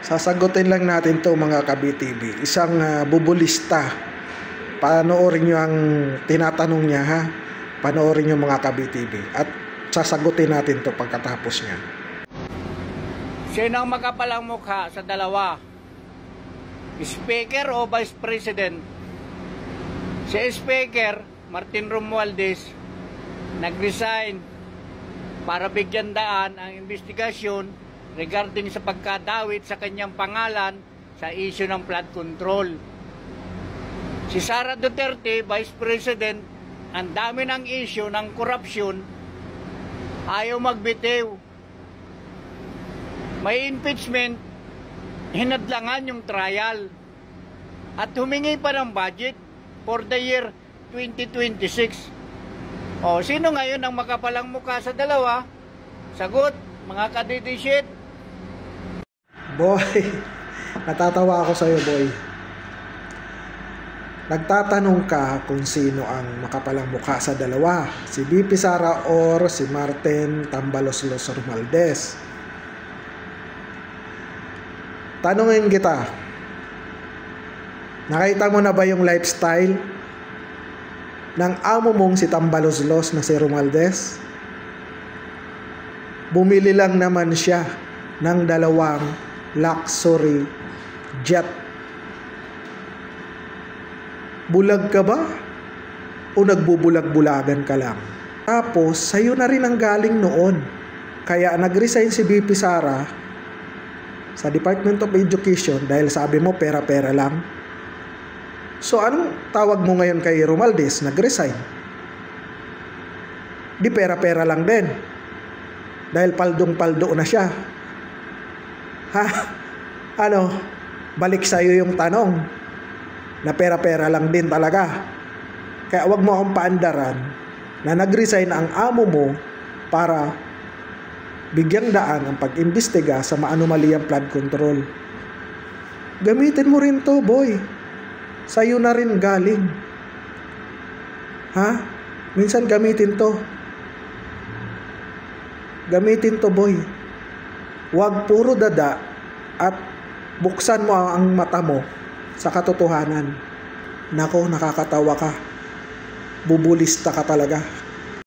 Sasagutin lang natin to mga ka-BTV. Isang bubulista. Panoorin nyo ang tinatanong niya ha. Panoorin nyo mga ka-BTV. At sasagutin natin to pagkatapos niya. Sino ang makapalang mukha sa dalawa? Speaker o Vice President? Si Speaker, Martin Romualdez, nag-resign para bigyan daan ang investigasyon regarding sa pagkadawit sa kanyang pangalan sa issue ng flood control. Si Sara Duterte, Vice President, ang dami ng issue ng korupsyon, ayaw magbitiw. May impeachment, hinadlangan yung trial at humingi pa ng budget for the year 2026. O, sino ngayon ang makapalang mukha sa dalawa? Sagot, mga kadidishit. Boy, natatawa ako sa'yo, boy. Nagtatanong ka kung sino ang makapalang mukha sa dalawa, si VP Sara or si Martin Tambaloslos Romualdez. Tanungin kita, nakita mo na ba yung lifestyle ng amo mong si Tambaloslos na si Romualdez? Bumili lang naman siya ng 2 luxury jet. Bulag ka ba? O nagbubulag-bulagan ka lang? Tapos, sa'yo na rin ang galing noon. Kaya nag-resign si VP Sara sa Department of Education dahil sabi mo pera-pera lang. So, anong tawag mo ngayon kay Romualdez? Nag-resign. Di pera-pera lang din. Dahil paldong-paldo na siya. Ha? Ano? Balik sa'yo yung tanong na pera-pera lang din talaga. Kaya wag mo akong paandaran na nag-resign ang amo mo para bigyang daan ang pag-imbestiga sa maanumaliyang flood control. Gamitin mo rin to, boy. Sa'yo na rin galing. Ha? Minsan gamitin to. Gamitin to, boy. Huwag puro dada at buksan mo ang mata mo sa katotohanan. Nako, nakakatawa ka. Bubulista ka talaga.